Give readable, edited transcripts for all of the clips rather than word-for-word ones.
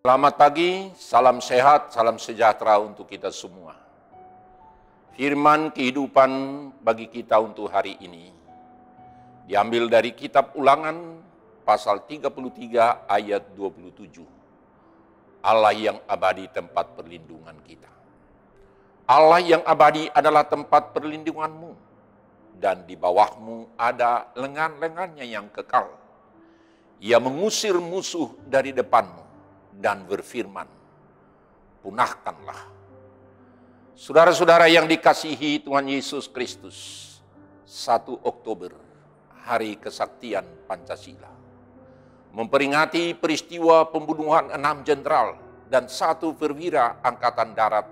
Selamat pagi, salam sehat, salam sejahtera untuk kita semua. Firman kehidupan bagi kita untuk hari ini diambil dari kitab Ulangan pasal 33 ayat 27. Allah yang abadi tempat perlindungan kita. Allah yang abadi adalah tempat perlindunganmu, dan di bawahmu ada lengan-lengannya yang kekal. Ia mengusir musuh dari depanmu dan berfirman, punahkanlah. Saudara-saudara yang dikasihi Tuhan Yesus Kristus, 1 Oktober, Hari Kesaktian Pancasila, memperingati peristiwa pembunuhan 6 jenderal dan 1 perwira Angkatan Darat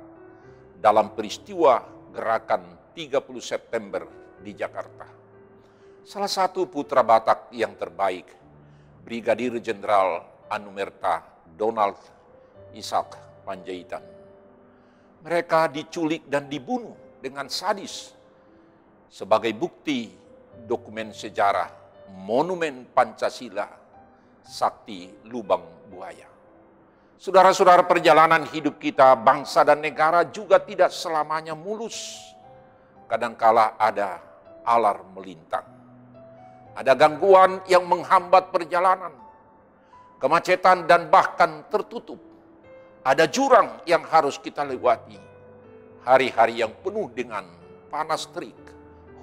dalam peristiwa gerakan 30 September di Jakarta. Salah satu putra Batak yang terbaik, Brigadir Jenderal Anumerta Donald Ishak Panjaitan. Mereka diculik dan dibunuh dengan sadis sebagai bukti dokumen sejarah Monumen Pancasila Sakti Lubang Buaya. Saudara-saudara, perjalanan hidup kita, bangsa dan negara juga tidak selamanya mulus. Kadangkala ada alar melintang. Ada gangguan yang menghambat perjalanan. Kemacetan dan bahkan tertutup. Ada jurang yang harus kita lewati. Hari-hari yang penuh dengan panas terik,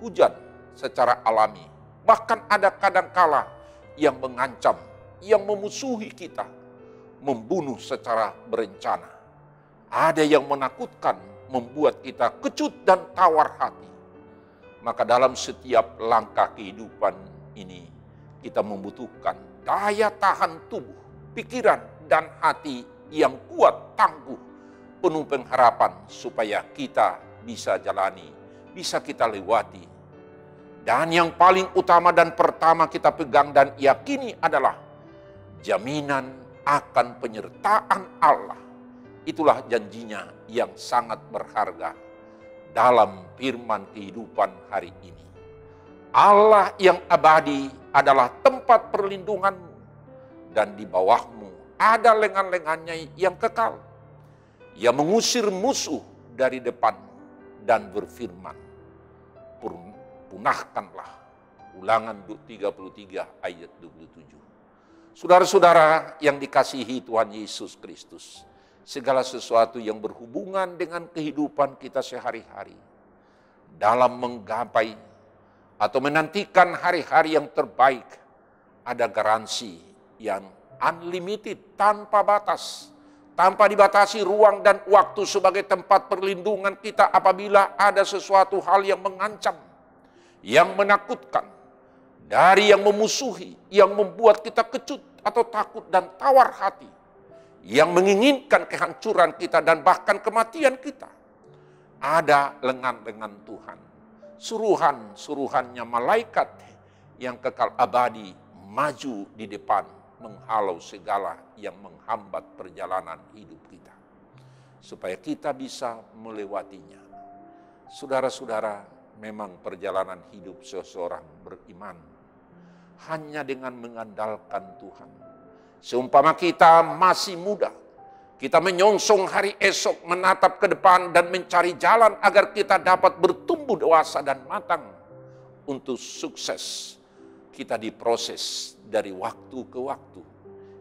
hujan secara alami. Bahkan ada kadangkala yang mengancam, yang memusuhi kita, membunuh secara berencana. Ada yang menakutkan, membuat kita kecut dan tawar hati. Maka dalam setiap langkah kehidupan ini, kita membutuhkan daya tahan tubuh, pikiran, dan hati yang kuat, tangguh, penuh pengharapan supaya kita bisa jalani, bisa kita lewati. Dan yang paling utama dan pertama kita pegang dan yakini adalah jaminan akan penyertaan Allah. Itulah janjinya yang sangat berharga dalam firman kehidupan hari ini. Allah yang abadi adalah tempat perlindunganmu, dan di bawahmu ada lengan-lengannya yang kekal. Ia mengusir musuh dari depanmu dan berfirman, punahkanlah. Ulangan 33 ayat 27. Saudara-saudara yang dikasihi Tuhan Yesus Kristus, segala sesuatu yang berhubungan dengan kehidupan kita sehari-hari, dalam menggapai atau menantikan hari-hari yang terbaik, ada garansi yang unlimited, tanpa batas, tanpa dibatasi ruang dan waktu sebagai tempat perlindungan kita apabila ada sesuatu hal yang mengancam, yang menakutkan, dari yang memusuhi, yang membuat kita kecut atau takut dan tawar hati, yang menginginkan kehancuran kita dan bahkan kematian kita. Ada lengan-lengan Tuhan. Suruhan-suruhannya malaikat yang kekal abadi maju di depan menghalau segala yang menghambat perjalanan hidup kita, supaya kita bisa melewatinya. Saudara-saudara, memang perjalanan hidup seseorang beriman hanya dengan mengandalkan Tuhan. Seumpama kita masih muda, kita menyongsong hari esok, menatap ke depan dan mencari jalan agar kita dapat bertumbuh dewasa dan matang. Untuk sukses, kita diproses dari waktu ke waktu,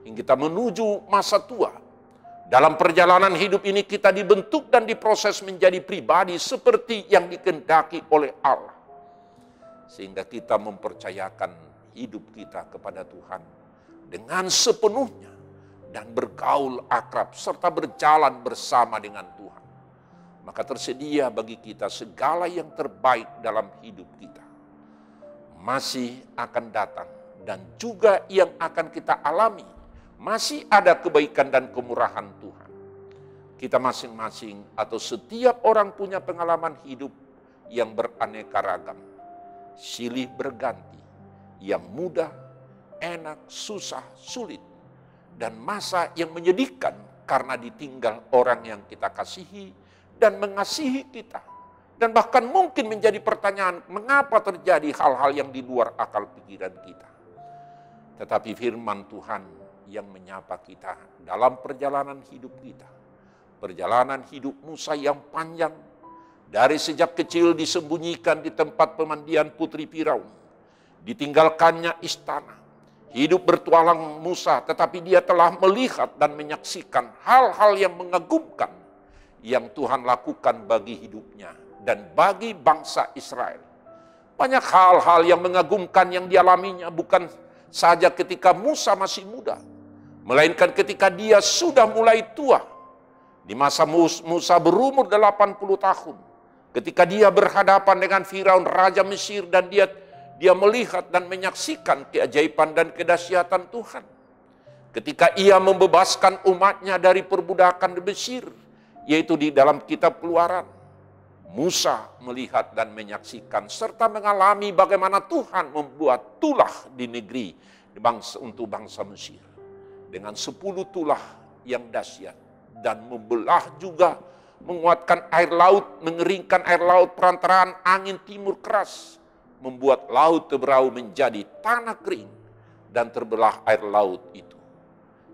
hingga kita menuju masa tua. Dalam perjalanan hidup ini kita dibentuk dan diproses menjadi pribadi seperti yang dikehendaki oleh Allah. Sehingga kita mempercayakan hidup kita kepada Tuhan dengan sepenuhnya, dan bergaul akrab serta berjalan bersama dengan Tuhan. Maka tersedia bagi kita segala yang terbaik dalam hidup kita. Masih akan datang dan juga yang akan kita alami. Masih ada kebaikan dan kemurahan Tuhan. Kita masing-masing atau setiap orang punya pengalaman hidup yang beraneka ragam. Silih berganti, yang mudah, enak, susah, sulit. Dan masa yang menyedihkan karena ditinggal orang yang kita kasihi dan mengasihi kita. Dan bahkan mungkin menjadi pertanyaan, mengapa terjadi hal-hal yang di luar akal pikiran kita. Tetapi firman Tuhan yang menyapa kita dalam perjalanan hidup kita. Perjalanan hidup Musa yang panjang, dari sejak kecil disembunyikan di tempat pemandian putri Firaun, ditinggalkannya istana. Hidup bertualang Musa, tetapi dia telah melihat dan menyaksikan hal-hal yang mengagumkan yang Tuhan lakukan bagi hidupnya dan bagi bangsa Israel. Banyak hal-hal yang mengagumkan yang dialaminya bukan saja ketika Musa masih muda, melainkan ketika dia sudah mulai tua. Di masa Musa berumur 80 tahun, ketika dia berhadapan dengan Firaun Raja Mesir dan dia melihat dan menyaksikan keajaiban dan kedahsyatan Tuhan. Ketika ia membebaskan umatnya dari perbudakan di Mesir, yaitu di dalam kitab Keluaran, Musa melihat dan menyaksikan serta mengalami bagaimana Tuhan membuat tulah di negeri untuk bangsa Mesir dengan 10 tulah yang dahsyat, dan membelah juga, menguatkan air laut, mengeringkan air laut perantaraan angin timur keras, membuat laut Teberau menjadi tanah kering dan terbelah air laut itu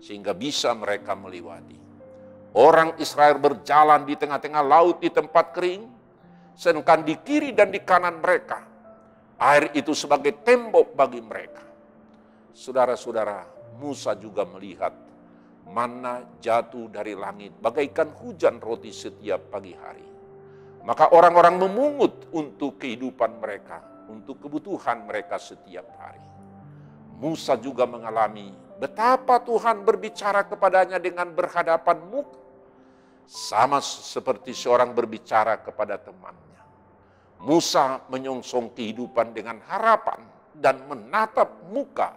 sehingga bisa mereka melewati. Orang Israel berjalan di tengah-tengah laut di tempat kering, sedangkan di kiri dan di kanan mereka air itu sebagai tembok bagi mereka. Saudara-saudara, Musa juga melihat manna jatuh dari langit bagaikan hujan roti setiap pagi hari. Maka orang-orang memungut untuk kehidupan mereka, untuk kebutuhan mereka setiap hari. Musa juga mengalami betapa Tuhan berbicara kepadanya dengan berhadapan muka, sama seperti seorang berbicara kepada temannya. Musa menyongsong kehidupan dengan harapan dan menatap muka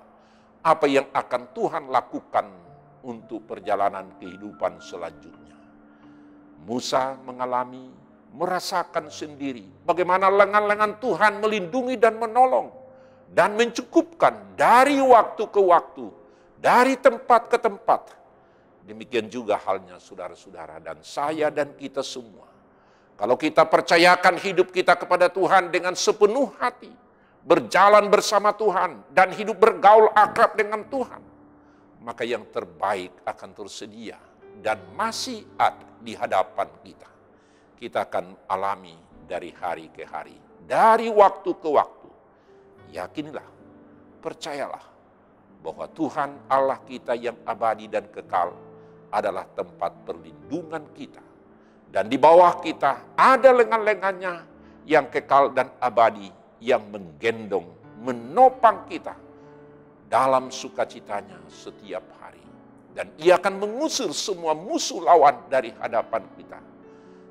apa yang akan Tuhan lakukan untuk perjalanan kehidupan selanjutnya. Musa mengalami, merasakan sendiri bagaimana lengan-lengan Tuhan melindungi dan menolong dan mencukupkan dari waktu ke waktu, dari tempat ke tempat. Demikian juga halnya saudara-saudara dan saya dan kita semua. Kalau kita percayakan hidup kita kepada Tuhan dengan sepenuh hati, berjalan bersama Tuhan dan hidup bergaul akrab dengan Tuhan, maka yang terbaik akan tersedia dan masih ada di hadapan kita. Kita akan alami dari hari ke hari, dari waktu ke waktu. Yakinilah, percayalah bahwa Tuhan Allah kita yang abadi dan kekal adalah tempat perlindungan kita. Dan di bawah kita ada lengan-lengannya yang kekal dan abadi yang menggendong, menopang kita dalam sukacitanya setiap hari. Dan ia akan mengusir semua musuh lawan dari hadapan kita.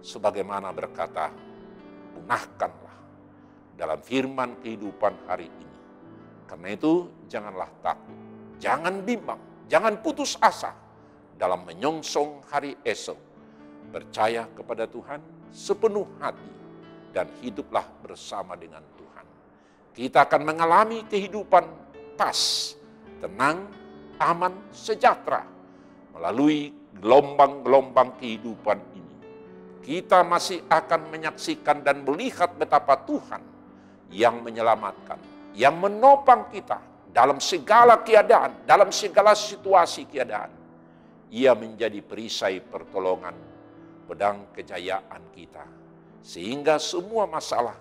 Sebagaimana berkata, punahkanlah dalam firman kehidupan hari ini. Karena itu janganlah takut, jangan bimbang, jangan putus asa dalam menyongsong hari esok. Percaya kepada Tuhan sepenuh hati dan hiduplah bersama dengan Tuhan. Kita akan mengalami kehidupan pas, tenang, aman, sejahtera melalui gelombang-gelombang kehidupan ini. Kita masih akan menyaksikan dan melihat betapa Tuhan yang menyelamatkan, yang menopang kita dalam segala keadaan, dalam segala situasi keadaan. Ia menjadi perisai pertolongan, pedang kejayaan kita, sehingga semua masalah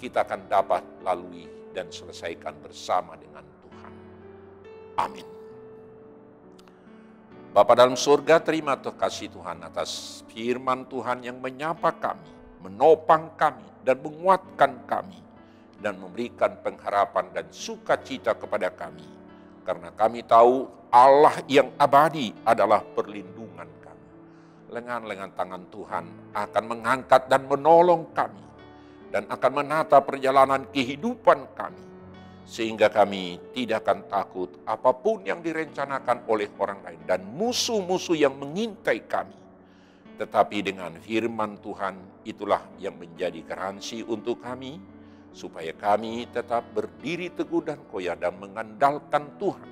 kita akan dapat lalui dan selesaikan bersama dengan Tuhan. Amin. Bapa dalam surga, terima kasih Tuhan atas firman Tuhan yang menyapa kami, menopang kami, dan menguatkan kami, dan memberikan pengharapan dan sukacita kepada kami. Karena kami tahu Allah yang abadi adalah perlindungan kami. Lengan-lengan tangan Tuhan akan mengangkat dan menolong kami, dan akan menata perjalanan kehidupan kami, sehingga kami tidak akan takut apapun yang direncanakan oleh orang lain dan musuh-musuh yang mengintai kami. Tetapi dengan firman Tuhan itulah yang menjadi garansi untuk kami, supaya kami tetap berdiri teguh dan kokoh dan mengandalkan Tuhan,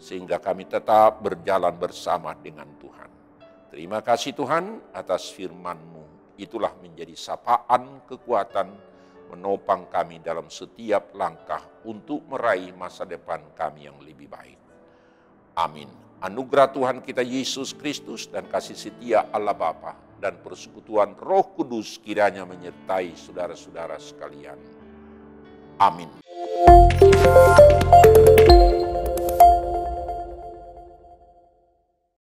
sehingga kami tetap berjalan bersama dengan Tuhan. Terima kasih Tuhan atas firman-Mu. Itulah menjadi sapaan kekuatan menopang kami dalam setiap langkah untuk meraih masa depan kami yang lebih baik. Amin. Anugerah Tuhan kita Yesus Kristus dan kasih setia Allah Bapa dan persekutuan Roh Kudus kiranya menyertai saudara-saudara sekalian. Amin.